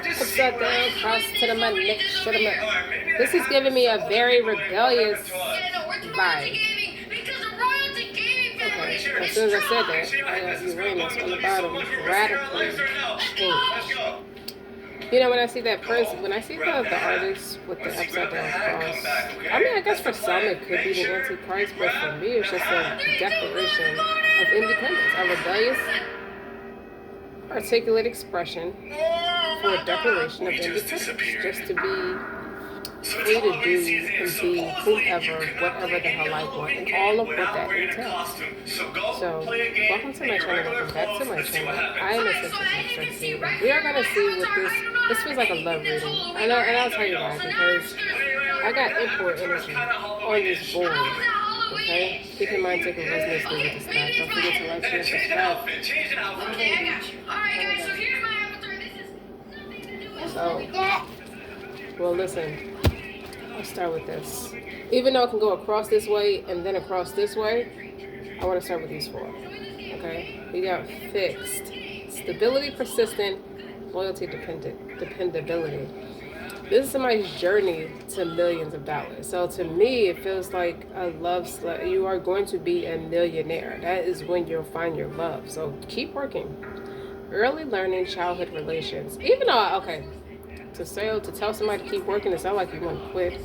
Upside down, cross to the money, neck, shut them up. This is giving me a very rebellious vibe. Okay, as soon as I said that, I got Uranus on the bottom, radically changed. You know, when I see that person, when I see the artist with the upside down cross, I mean, I guess for some it could be the Antichrist, but for me it's just a declaration of independence, a rebellious, articulate expression for a declaration of independence, just to be free to do and be whomever, whatever the hell I want, and all of what that entails. So, welcome to my channel, welcome back to my channel. I am a sister RockStar'Seed. We are going to see what this feels like a love reading. I know, and I'll tell you why, because I got import energy on this board. Okay? Keep in mind, take a resonance with this stuff. Don't forget to like, share, subscribe. So, well, listen. Let's start with this. Even though it can go across this way and then across this way, I want to start with these four. Okay? We got fixed. Stability, persistent, loyalty, dependability. This is somebody's journey to millions of dollars. So to me, it feels like a love you are going to be a millionaire. That is when you'll find your love. So keep working. Early learning, childhood relations. Even though, okay, to tell somebody to keep working, it's not like you want to quit.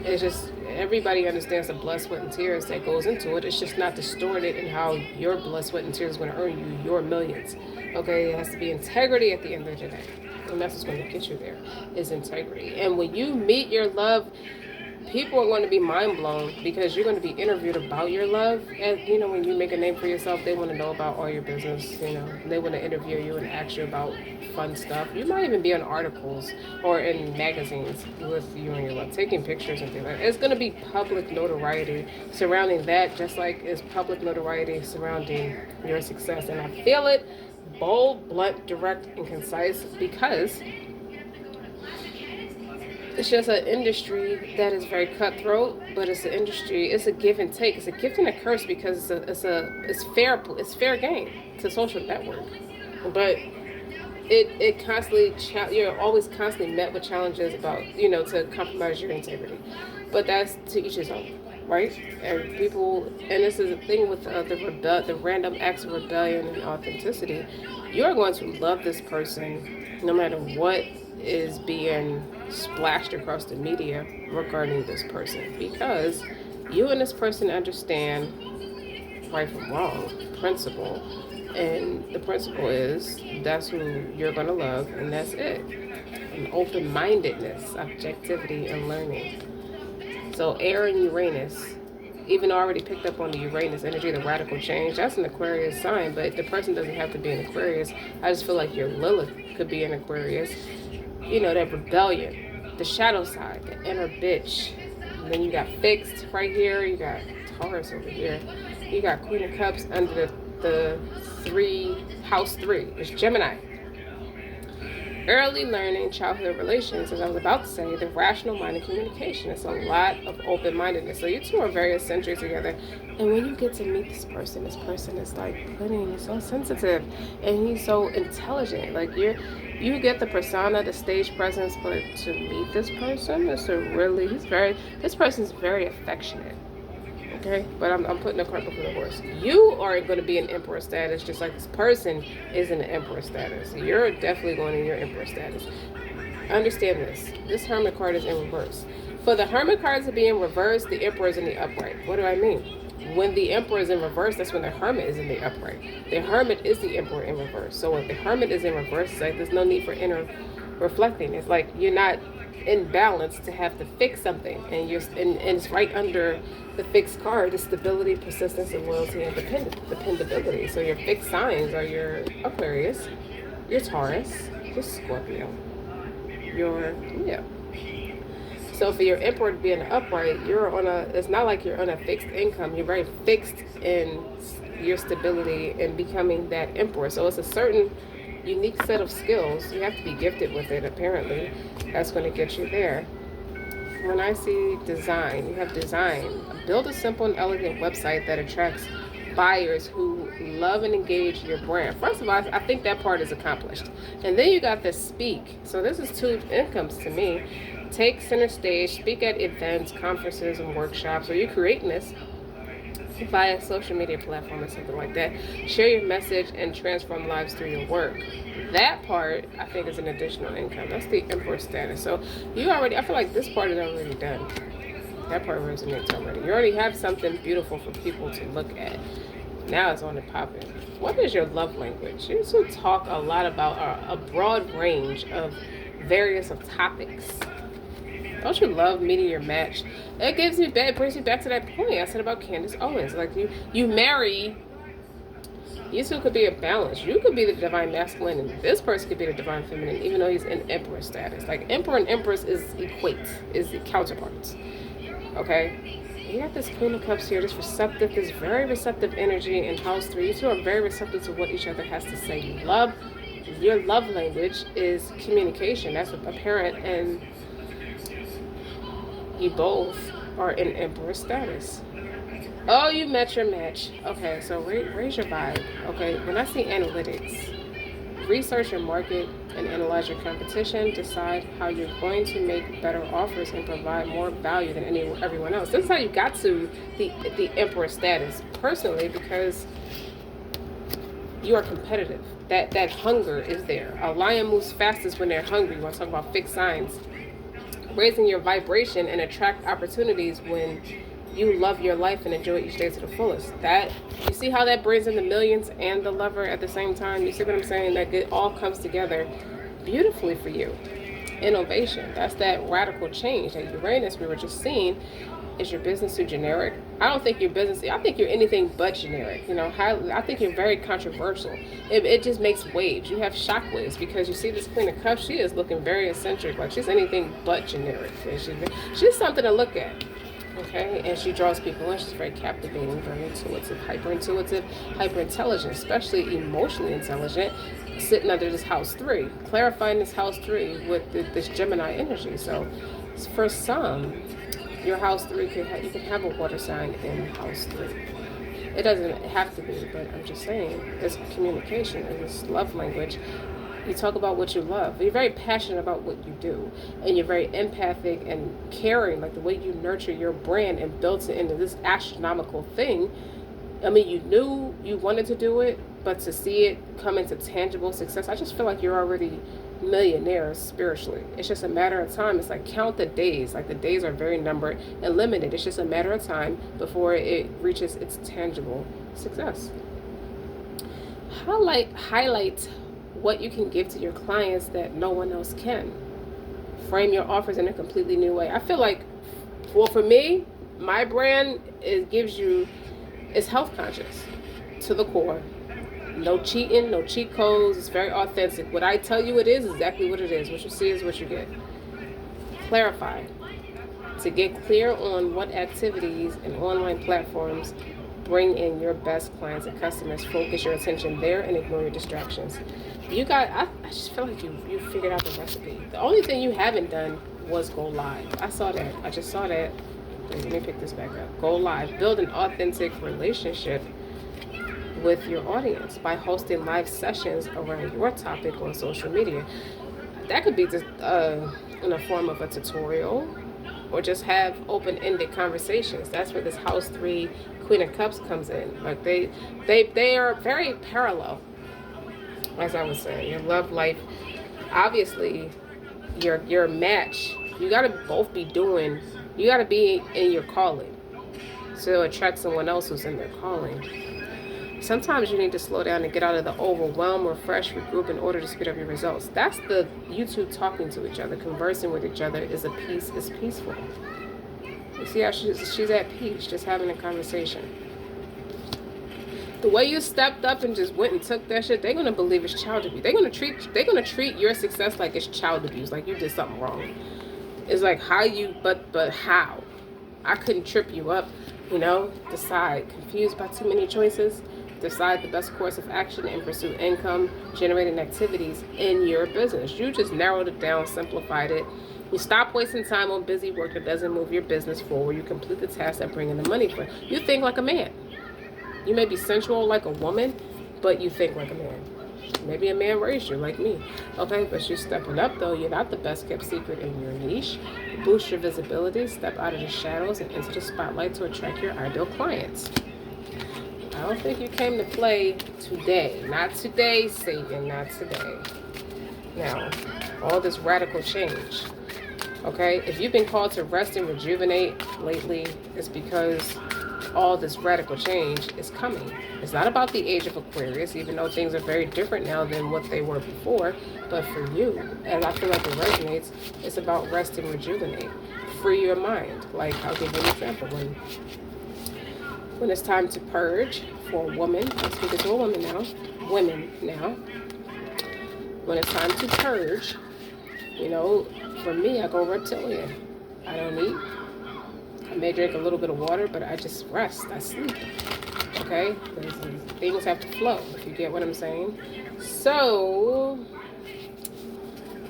It's just everybody understands the blood, sweat, and tears that goes into it. It's just not distorted in how your blood, sweat, and tears is going to earn you your millions. Okay, it has to be integrity at the end of the day, and that's what's going to get you there, is integrity. And when you meet your love, people are going to be mind blown because you're going to be interviewed about your love. And you know, when you make a name for yourself, they want to know about all your business. You know, they want to interview you and ask you about fun stuff. You might even be on articles or in magazines with you and your love, taking pictures and things like that. It's going to be public notoriety surrounding that, just like it's public notoriety surrounding your success. And I feel it bold, blunt, direct, and concise because it's just an industry that is very cutthroat, but it's an industry. It's a give and take. It's a gift and a curse because it's fair game. It's a social network, but it constantly you're always constantly met with challenges about to compromise your integrity. But that's to each his own, right? And people, and this is the thing with the random acts of rebellion and authenticity. You're going to love this person no matter what is being splashed across the media regarding this person, because you and this person understand right from wrong principle, and the principle is that's who you're going to love, and that's it. And open-mindedness, objectivity, and learning. So air and Uranus, even though I already picked up on the Uranus energy, the radical change, that's an Aquarius sign, but the person doesn't have to be an Aquarius. I just feel like your Lilith could be an Aquarius. You know, that rebellion, the shadow side, the inner bitch. And then you got fixed right here. You got Taurus over here. You got Queen of Cups under the house 3. It's Gemini. Early learning, childhood relations, as I was about to say, the rational mind and communication. It's a lot of open-mindedness. So you two are very eccentric together. And when you get to meet this person is like pudding. He's so sensitive and he's so intelligent. Like you get the persona, the stage presence, but to meet this person is this person's very affectionate. Okay, but I'm putting the cart before the horse. You are going to be in emperor status, just like this person is in the emperor status. You're definitely going in your emperor status. Understand this. This hermit card is in reverse. For the hermit cards to be in reverse, the emperor is in the upright. What do I mean? When the emperor is in reverse, that's when the hermit is in the upright. The hermit is the emperor in reverse. So if the hermit is in reverse, it's like there's no need for inner reflecting. It's like you're not in balance to have to fix something, and it's right under the fixed card, the stability, persistence, and loyalty, and dependability. So your fixed signs are your Aquarius, your Taurus, your Scorpio, your Leo. So for your emperor to be in the upright, it's not like you're on a fixed income. You're very fixed in your stability and becoming that emperor. So it's a certain unique set of skills. You have to be gifted with it, apparently. That's going to get you there. When I see design, you have design. Build a simple and elegant website that attracts buyers who love and engage your brand. First of all, I think that part is accomplished. And then you got the speak. So this is two incomes to me. Take center stage, speak at events, conferences, and workshops, or you're creating this via social media platform or something like that. Share your message and transform lives through your work. That part, I think, is an additional income. That's the emperor status. So you already, I feel like this part is already done. That part resonates already. You already have something beautiful for people to look at. Now it's on and popping. What is your love language? You also talk a lot about a broad range of various of topics. Don't you love meeting your match? It brings me back to that point I said about Candace Owens. Like you marry, you two could be a balance. You could be the divine masculine, and this person could be the divine feminine, even though he's in emperor status. Like emperor and empress is counterparts. Okay? You got this Queen of Cups here, this very receptive energy in house 3. You two are very receptive to what each other has to say. Your love language is communication. That's apparent, and you both are in emperor status. Oh, you met your match. Okay, so raise your vibe. Okay, when I see analytics, research your market and analyze your competition. Decide how you're going to make better offers and provide more value than everyone else. This is how you got to the emperor status. Personally, because you are competitive. That hunger is there. A lion moves fastest when they're hungry. You want to talk about fixed signs. Raising your vibration and attract opportunities when you love your life and enjoy each day to the fullest. That, you see how that brings in the millions and the lover at the same time? You see what I'm saying? Like it all comes together beautifully for you. Innovation, that's that radical change. That Uranus we were just seeing. Is your business too generic? I don't think your business, I think you're anything but generic. You know, I think you're very controversial. It just makes waves. You have shock waves because you see this Queen of Cups, she is looking very eccentric. Like she's anything but generic. She's something to look at. Okay, and she draws people in. She's very captivating, very intuitive, hyper intelligent, especially emotionally intelligent, sitting under this house 3, clarifying this house 3 with this Gemini energy. So for some, your house 3 you can have a water sign in house 3. It doesn't have to be, but I'm just saying, it's communication, it's love language. You talk about what you love. You're very passionate about what you do. And you're very empathic and caring, like the way you nurture your brand and built it into this astronomical thing. I mean, you knew you wanted to do it, but to see it come into tangible success, I just feel like you're already millionaires spiritually. It's just a matter of time. It's like count the days. Like the days are very numbered and limited. It's just a matter of time before it reaches its tangible success. Highlight what you can give to your clients that no one else can. Frame your offers in a completely new way. I feel like, well, for me, my brand is health conscious to the core. No cheating, no cheat codes. It's very authentic. What I tell you it is exactly what it is. What you see is what you get. Clarify. To get clear on what activities and online platforms bring in your best clients and customers. Focus your attention there and ignore your distractions. I just feel like you figured out the recipe. The only thing you haven't done was go live. I just saw that. Wait, let me pick this back up. Go live. Build an authentic relationship with your audience by hosting live sessions around your topic on social media. That could be just in the form of a tutorial, or just have open-ended conversations. That's where this house 3 Queen of Cups comes in. Like they are very parallel, as I would say. Your love life, obviously, your match. You gotta both be doing. You gotta be in your calling, to attract someone else who's in their calling. Sometimes you need to slow down and get out of the overwhelm, refresh, regroup in order to speed up your results. That's the you two talking to each other, conversing with each other is peaceful. You see how she's at peace, just having a conversation. The way you stepped up and just went and took that shit, they're gonna believe it's child abuse. They're gonna treat your success like it's child abuse, like you did something wrong. It's like but how? I couldn't trip you up, Decide. Confused by too many choices? Decide the best course of action and pursue income generating activities in your business. You just narrowed it down, simplified it. You stop wasting time on busy work that doesn't move your business forward. You complete the tasks that bring in the money for you. You think like a man. You may be sensual like a woman, but you think like a man. Maybe a man raised you like me. Okay, but you're stepping up though. You're not the best kept secret in your niche. Boost your visibility, step out of the shadows and into the spotlight to attract your ideal clients. I don't think you came to play today. Not today, Satan, not today. Now, all this radical change. Okay, if you've been called to rest and rejuvenate lately, it's because all this radical change is coming. It's not about the age of Aquarius, even though things are very different now than what they were before. But for you, and I feel like it resonates, it's about rest and rejuvenate. Free your mind. Like, I'll give you an example. When it's time to purge for a woman, I'm speaking to a woman now, women now. When it's time to purge, you know, for me, I go reptilian. I don't eat. I may drink a little bit of water, but I just rest. I sleep. Okay? Things have to flow, if you get what I'm saying. So,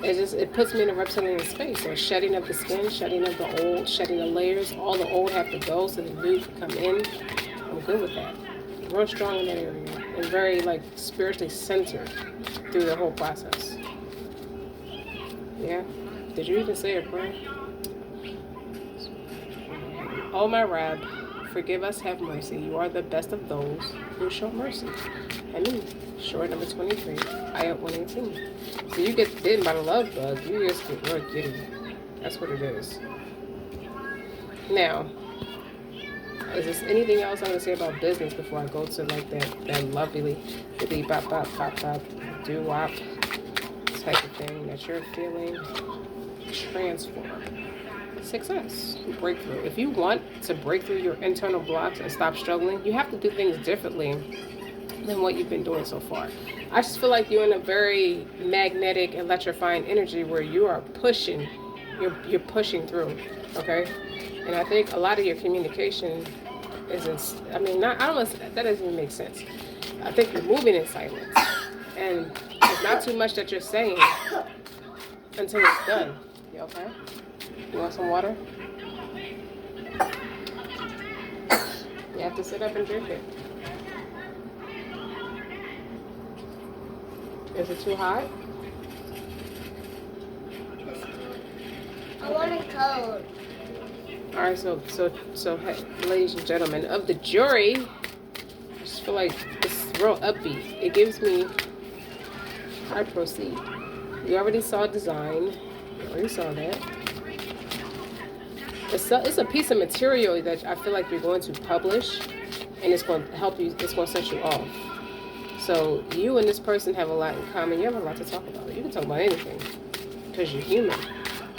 it puts me in a reptilian space. So, shedding of the skin, shedding of the old, shedding the layers. All the old have to go so the new can come in. I'm good with that. Real strong in that area. And very, like, spiritually centered through the whole process. Yeah? Did you even say a prayer? Oh, my Rab, forgive us, have mercy. You are the best of those who show mercy. I mean, short number 23, ayat 118. So you get bitten by the love bug, you just get real giddy. That's what it is. Now, is there anything else I'm going to say about business before I go to like that lovely bop bop pop pop doo-wop type of thing that you're feeling? Transform. Success, breakthrough. If you want to break through your internal blocks and stop struggling, you have to do things differently than what you've been doing so far. I just feel like you're in a very magnetic, electrifying energy where you are pushing, you're pushing through, okay? And I think a lot of your communication isn't, I don't know, that doesn't even make sense. I think you're moving in silence. And there's not too much that you're saying until it's done. You okay? You want some water? You have to sit up and drink it. Is it too hot? I want it cold. Alright, so hey, ladies and gentlemen of the jury, I just feel like it's real upbeat. It gives me, I proceed. You already saw design. You already saw that. It's a piece of material that I feel like you're going to publish, and it's going to help you, it's going to set you off. So you and this person have a lot in common. You have a lot to talk about. You can talk about anything because you're human.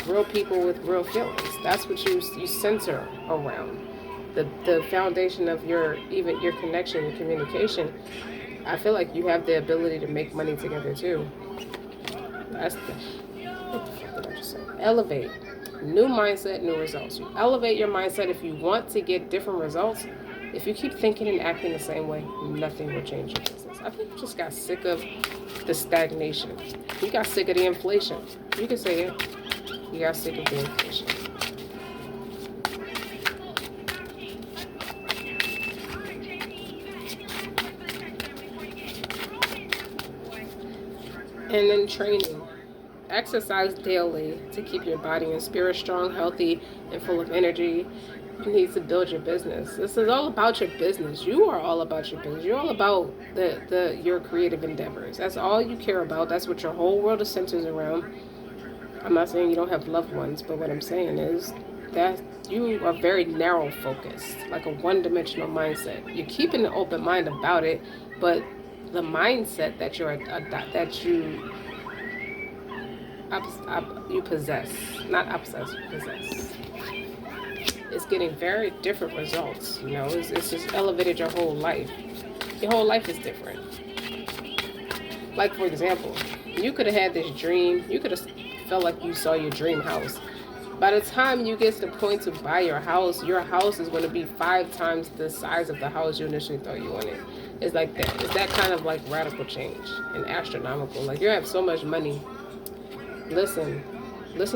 Real people with real feelings. That's what you center around. The foundation of your connection and communication. I feel like you have the ability to make money together too. That's what the fuck did I just say? Elevate. New mindset, new results. You elevate your mindset if you want to get different results. If you keep thinking and acting the same way, nothing will change your business. I think you just got sick of the stagnation. You got sick of the inflation. You can say it. You got sick of the inflation. And then training. Exercise daily to keep your body and spirit strong, healthy, and full of energy. You need to build your business. This is all about your business. You are all about your business. You're all about your creative endeavors. That's all you care about. That's what your whole world is centered around. I'm not saying you don't have loved ones, but what I'm saying is that you are very narrow focused, like a one-dimensional mindset. You're keeping an open mind about it, but the mindset that you possess, not obsess, possess. It's getting very different results. You know, it's just elevated your whole life. Your whole life is different. Like, for example, you could have had this dream. You could have felt like you saw your dream house. By the time you get to the point to buy your house is going to be 5 times the size of the house you initially thought you wanted. It's like that. It's that kind of like radical change and astronomical. Like, you have so much money. Listen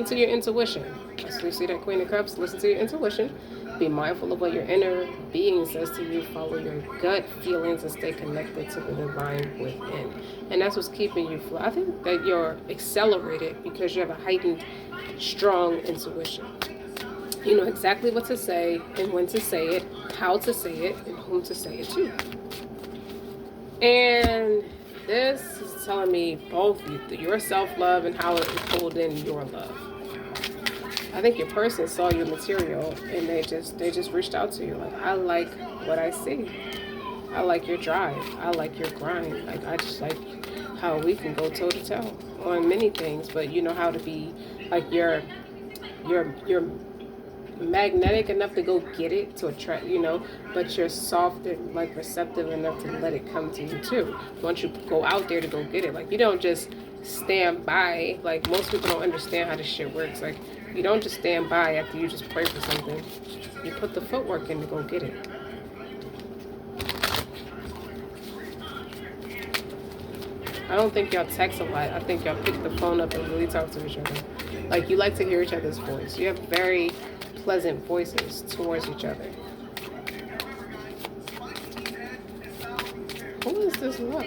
to your intuition. So you see that Queen of Cups? Listen to your intuition. Be mindful of what your inner being says to you. Follow your gut feelings and stay connected to the divine within. And that's what's keeping you flow. I think that you're accelerated because you have a heightened, strong intuition. You know exactly what to say and when to say it, how to say it, and whom to say it to. And this is telling me both your self-love and how it pulled in your love. I think your person saw your material and they just reached out to you. Like, I like what I see. I like your drive. I like your grind. Like, I just like how we can go toe to toe on many things, but you know how to be like you're magnetic enough to go get it, to attract, but you're soft and like receptive enough to let it come to you too. Once you go out there to go get it, like you don't just stand by. Like most people don't understand how this shit works. Like you don't just stand by after you just pray for something. You put the footwork in to go get it. I don't think y'all text a lot. I think y'all pick the phone up and really talk to each other. Like you like to hear each other's voice. You have very pleasant voices towards each other. Who is this love?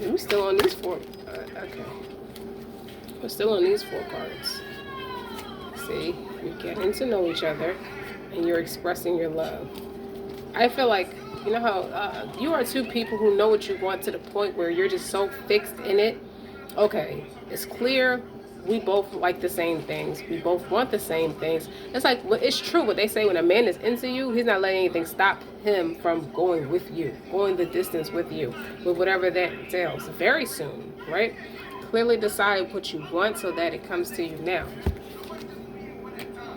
We're still on these four. Okay. We're still on these 4 cards. See, you're getting to know each other and you're expressing your love. I feel like, you know how you are 2 people who know what you want to the point where you're just so fixed in it. Okay, it's clear we both like the same things. We both want the same things. It's like, it's true what they say, when a man is into you, he's not letting anything stop him from going with you, going the distance with you, with whatever that entails. Very soon, right? Clearly decide what you want so that it comes to you now.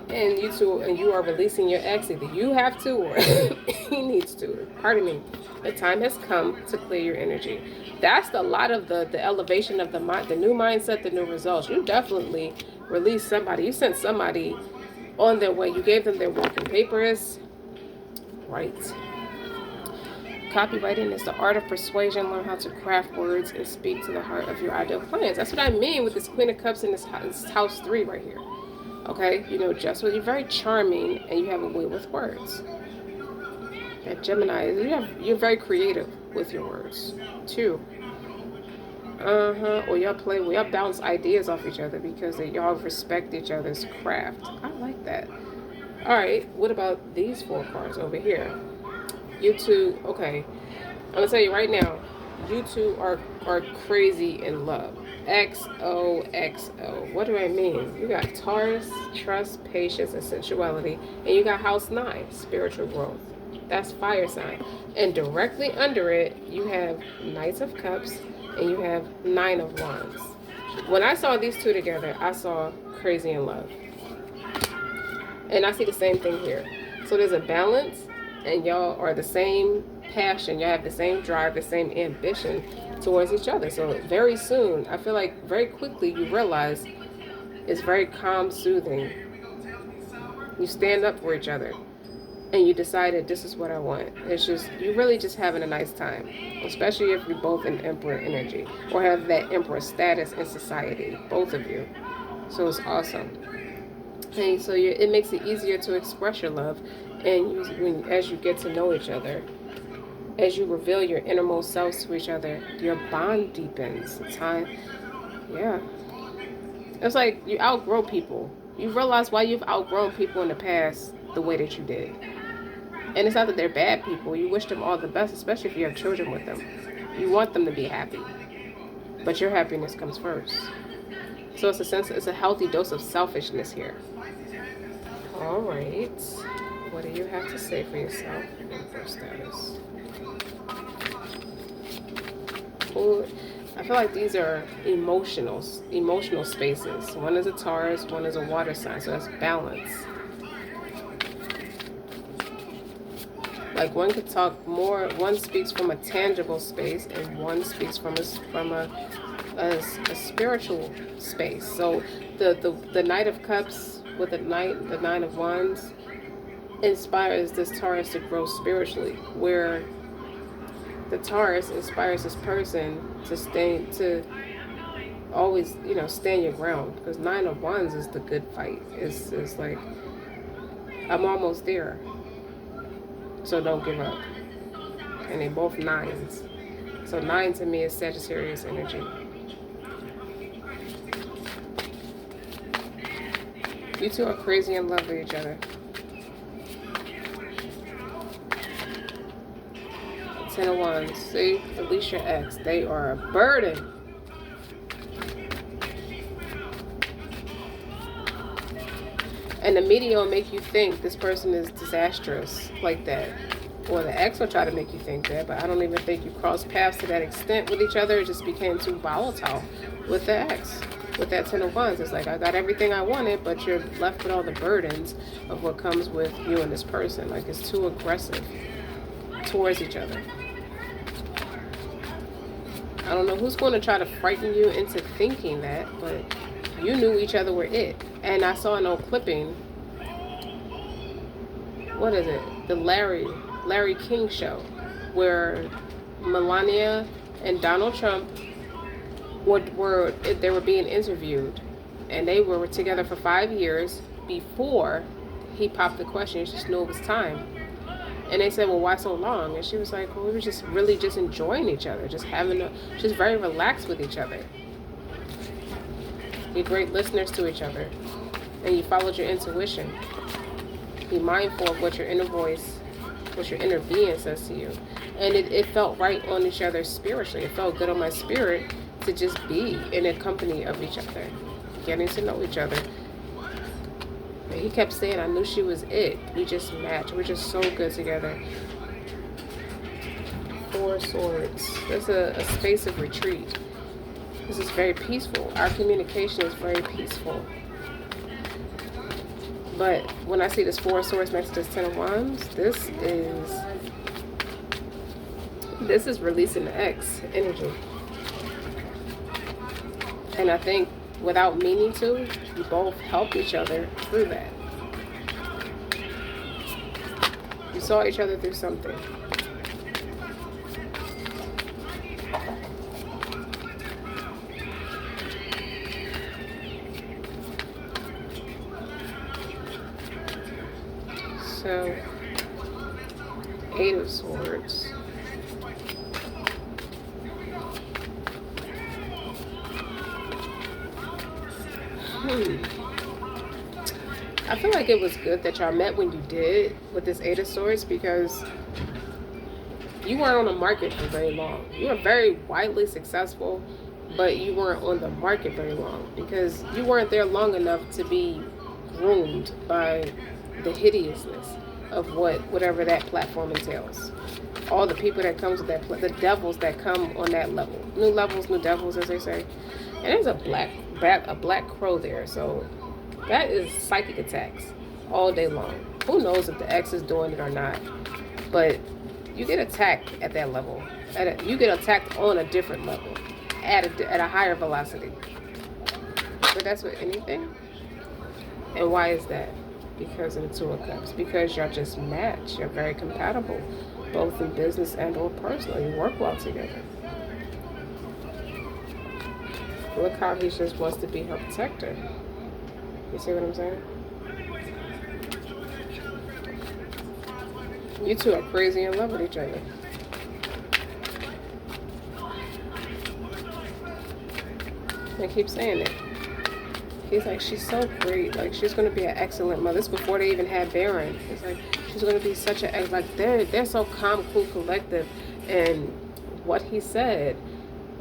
And you two, and you are releasing your ex. Either you have to or he needs to. Pardon me. The time has come to clear your energy. That's a lot of the elevation of the mind, the new mindset, the new results. You definitely released somebody. You sent somebody on their way. You gave them their working papers. Right. Copywriting is the art of persuasion. Learn how to craft words and speak to the heart of your ideal clients. That's what I mean with this Queen of Cups in this house 3 right here. Okay, just what you're very charming and you have a way with words. At Gemini, you're very creative with your words too. Or y'all bounce ideas off each other because y'all respect each other's craft. I like that. All right, what about these 4 cards over here? You two, okay. I'm gonna tell you right now, you two are crazy in love. XOXO. What do I mean? You got Taurus, trust, patience, and sensuality. And you got house 9, spiritual growth. That's fire sign. And directly under it, you have Knights of Cups and you have 9 of Wands. When I saw these 2 together, I saw crazy in love. And I see the same thing here. So there's a balance and y'all are the same passion. Y'all have the same drive, the same ambition towards each other. So very soon, I feel like very quickly you realize it's very calm, soothing. You stand up for each other and you decided this is what I want. It's just, you're really just having a nice time, especially if you're both in Emperor energy or have that Emperor status in society, both of you. So it's awesome. And so it makes it easier to express your love. And as you get to know each other, as you reveal your innermost selves to each other, your bond deepens. Yeah. It's like you outgrow people. You realize why you've outgrown people in the past the way that you did. And it's not that they're bad people. You wish them all the best, especially if you have children with them. You want them to be happy. But your happiness comes first. So it's a healthy dose of selfishness here. All right. What do you have to say for yourself in first status? Well, I feel like these are emotional spaces. One is a Taurus, one is a water sign, so that's balance. Like one could talk more, one speaks from a tangible space and one speaks from a spiritual space. So the Knight of Cups with the Nine of Wands inspires this Taurus to grow spiritually, where the Taurus inspires this person to always, stand your ground, because Nine of Wands is the good fight. It's like I'm almost there. So don't give up. And they both nines. So 9 to me is Sagittarius energy. You two are crazy in love with each other. 10 of Wands. See? Release your ex. They are a burden. And the media will make you think this person is disastrous like that. Or the ex will try to make you think that, but I don't even think you crossed paths to that extent with each other. It just became too volatile with the ex. With that 10 of Wands, it's like, I got everything I wanted, but you're left with all the burdens of what comes with you and this person. Like, it's too aggressive towards each other. I don't know who's going to try to frighten you into thinking that, but you knew each other were it. And I saw an old clipping. What is it? The Larry King show, where Melania and Donald Trump they were being interviewed, and they were together for 5 years before he popped the question. He just knew it was time. And they said, well, why so long? And she was like, well, we were just really just enjoying each other, just very relaxed with each other. You're great listeners to each other, and you followed your intuition. Be mindful of what your inner voice, what your inner being says to you. And it felt right on each other spiritually. It felt good on my spirit to just be in the company of each other, getting to know each other. And he kept saying, I knew she was it. We just matched. We're just so good together. 4 Swords. There's a space of retreat. This is very peaceful. Our communication is very peaceful. But when I see this 4 Swords next to this 10 of Wands, this is releasing the X energy. And I think without meaning to, you both help each other through that. You saw each other through something. So, 8 of Swords. I feel like it was good that y'all met when you did with this 8 of Swords, because you weren't on the market for very long. You were very widely successful, but you weren't on the market very long because you weren't there long enough to be groomed by the hideousness of whatever that platform entails. All the people that comes with that, the devils that come on that level. New levels, new devils, as they say. And there's a black crow there, so that is psychic attacks all day long. Who knows if the ex is doing it or not? But you get attacked at that level. You get attacked on a different level, at a higher velocity. But that's with anything. And why is that? Because of the 2 of Cups. Because y'all just match. You're very compatible, both in business and or personal. You work well together. Look how he just wants to be her protector. You see what I'm saying? You two are crazy in love with each other. I keep saying it. He's like, she's so great. Like, she's going to be an excellent mother. This before they even had Baron. It's like, she's going to be such a, like, they're so calm, cool, collective. And what he said,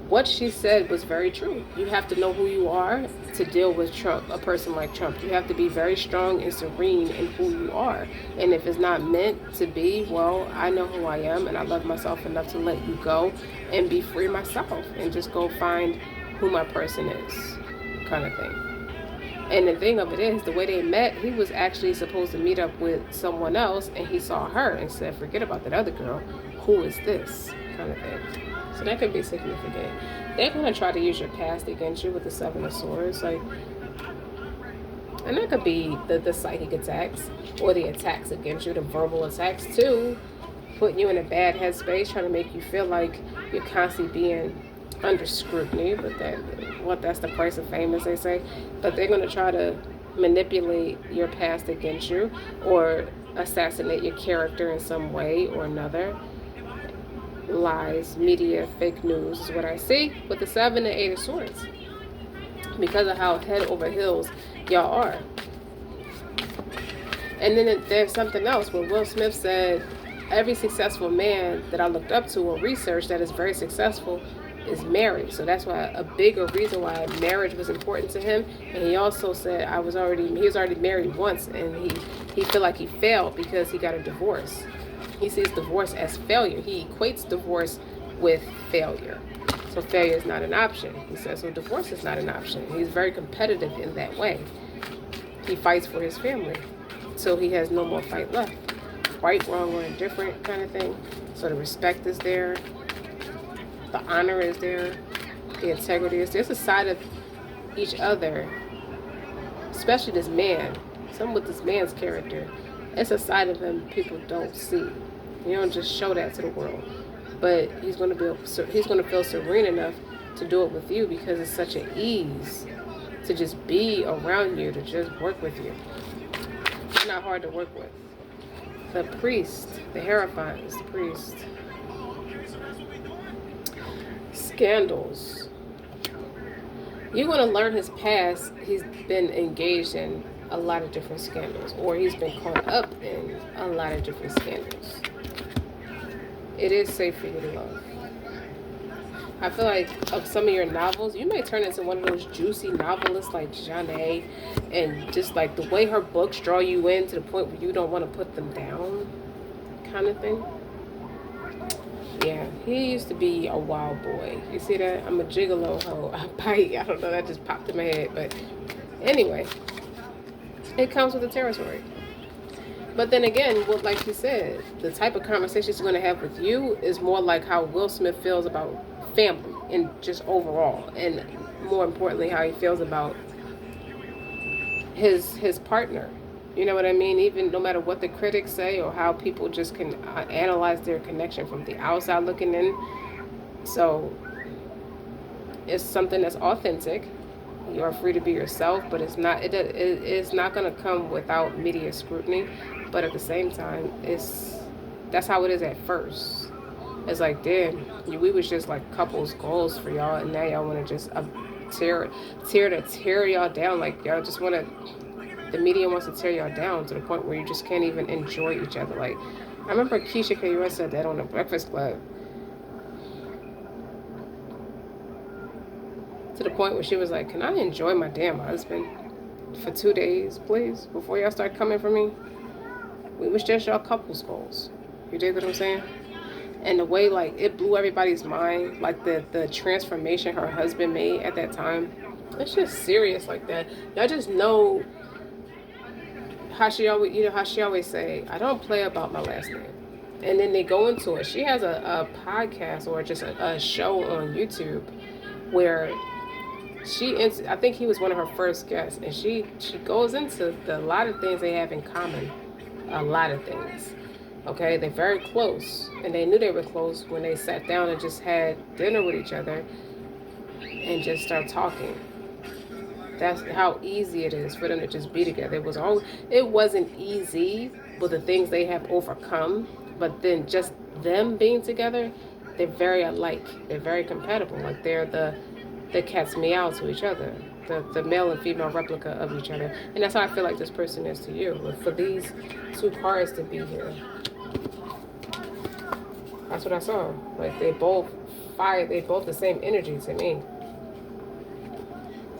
what she said was very true. You have to know who you are to deal with Trump, a person like Trump. You have to be very strong and serene in who you are. And if it's not meant to be, well, I know who I am and I love myself enough to let you go and be free myself and just go find who my person is, kind of thing. And the thing of it is, the way they met, he was actually supposed to meet up with someone else, and he saw her and said, forget about that other girl. Who is this? Kind of thing. So that could be significant. They're going to try to use your past against you with the 7 of Swords. Like, and that could be the psychic attacks or the attacks against you, the verbal attacks too, putting you in a bad headspace, trying to make you feel like you're constantly being under scrutiny, but that's the price of fame, as they say. But they're going to try to manipulate your past against you or assassinate your character in some way or another. Lies, media, fake news is what I see with the 7 and 8 of Swords. Because of how head over heels y'all are. And then there's something else where Will Smith said, every successful man that I looked up to or researched that is very successful is married. So that's why a bigger reason why marriage was important to him. And he also said he was already married once, and he felt like he failed because he got a divorce. He sees divorce as failure. He equates divorce with failure. So failure is not an option. He says, so divorce is not an option. He's very competitive in that way. He fights for his family. So he has no more fight left. Right, wrong, or indifferent kind of thing. So the respect is there. The honor is there. The integrity is there. There's a side of each other, especially this man. Some with this man's character. It's a side of him people don't see. You don't just show that to the world. But he's going to feel serene enough to do it with you because it's such an ease to just be around you, to just work with you. It's not hard to work with. The priest, the Hierophant is the priest. Scandals. You're going to learn his past. He's been engaged in a lot of different scandals, or he's been caught up in a lot of different scandals. It is safe for you to love. I feel like of some of your novels, you may turn into one of those juicy novelists like Janae, and just like the way her books draw you in to the point where you don't want to put them down kind of thing. Yeah, he used to be a wild boy. You see that? I'm a gigolo hoe. I bite. I don't know, that just popped in my head. But anyway, it comes with the territory. But then again, like you said, the type of conversations he's going to have with you is more like how Will Smith feels about family and just overall. And more importantly, how he feels about his partner. You know what I mean? Even no matter what the critics say or how people just can analyze their connection from the outside looking in. So it's something that's authentic. You are free to be yourself, but it's not going to come without media scrutiny. But at the same time, that's how it is at first. It's like, damn, we was just like couples goals for y'all, and now y'all want to just tear y'all down. Like y'all just want to. The media wants to tear y'all down to the point where you just can't even enjoy each other. Like, I remember Keisha K. said that on the Breakfast Club. To the point where she was like, can I enjoy my damn husband for 2 days, please, before y'all start coming for me? We was just y'all couples goals. You dig what I'm saying? And the way, like, it blew everybody's mind, like the transformation her husband made at that time. It's just serious like that. Y'all just know how she always say, I don't play about my last name. And then they go into it. She has a podcast or just a show on YouTube where I think he was one of her first guests, and she goes into a lot of things they have in common. A lot of things. Okay, they're very close, and they knew they were close when they sat down and just had dinner with each other and just start talking. That's how easy it is for them to just be together. It wasn't easy with the things they have overcome, but then just them being together, they're very alike. They're very compatible. Like they're the cat's meow to each other. The male and female replica of each other. And that's how I feel like this person is to you. But for these two cards to be here, that's what I saw. Like they both the same energy to me.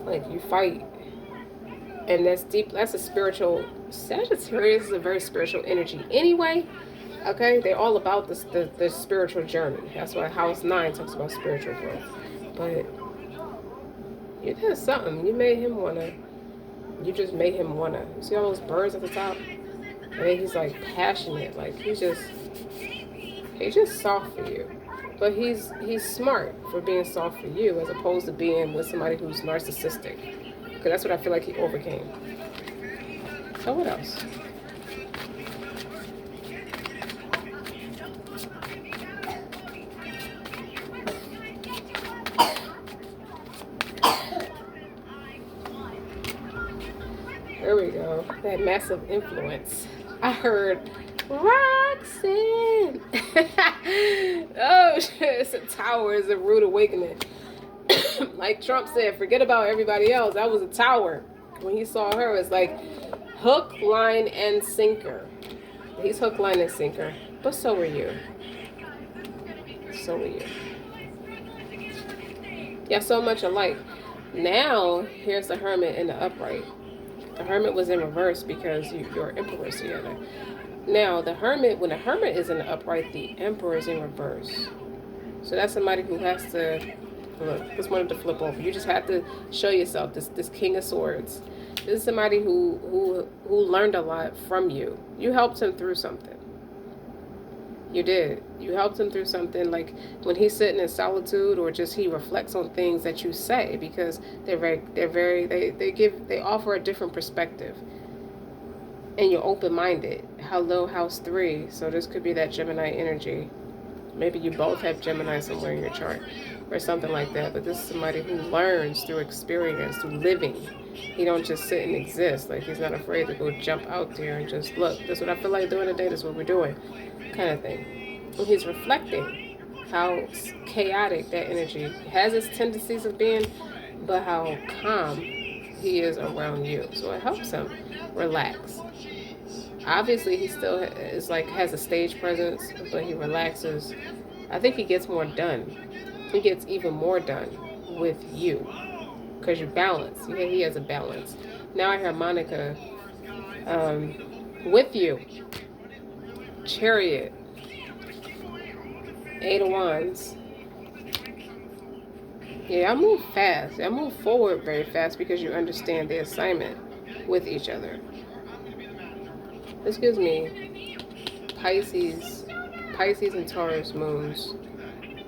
Like you fight, and that's deep. That's a spiritual. Sagittarius is a very spiritual energy anyway. Okay, they're all about the spiritual journey. That's why House 9 talks about spiritual growth. But you did something. You just made him wanna. You see all those birds at the top? I mean, he's like passionate. Like he's just soft for you. But he's smart for being soft for you as opposed to being with somebody who's narcissistic. Because that's what I feel like he overcame. So what else? There we go. That massive influence. I heard Roxanne. Oh shit, it's a tower, it's a rude awakening. Like Trump said, forget about everybody else. That was a tower. When he saw her, it's like hook, line, and sinker. He's hook, line, and sinker. But so are you. So are you. Y'all so much alike. Now, here's the Hermit in the upright. The Hermit was in reverse because you're emperors together. Now, the Hermit, when the Hermit is in the upright, the Emperor is in reverse. So that's somebody who has to, look, just wanted to flip over. You just have to show yourself, this King of Swords. This is somebody who learned a lot from you. You helped him through something. You did. You helped him through something, like when he's sitting in solitude, or just he reflects on things that you say, because they offer a different perspective. And you're open-minded. Hello, house 3. So this could be that Gemini energy. Maybe you both have Gemini somewhere in your chart or something like that. But this is somebody who learns through experience, through living. He don't just sit and exist. Like, he's not afraid to go jump out there and just look. This is what I feel like doing today. This is what we're doing, kind of thing. And he's reflecting how chaotic that energy has its tendencies of being, but how calm he is around you. So it helps him relax. Obviously, he still is like has a stage presence, but he relaxes. I think he gets more done. He gets even more done with you because you balance. Yeah, he has a balance. Now I hear Monica with you. Chariot. 8 of Wands. Yeah, I move fast. I move forward very fast because you understand the assignment with each other. This gives me Pisces and Taurus moons,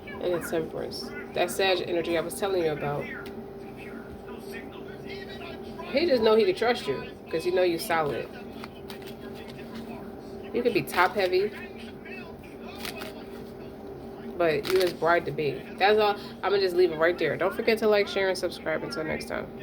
and it's Temperance. That Sag energy I was telling you about. He just know he can trust you because he know you solid. You could be top heavy, but you his bride to be. That's all. I'm gonna just leave it right there. Don't forget to like, share, and subscribe. Until next time.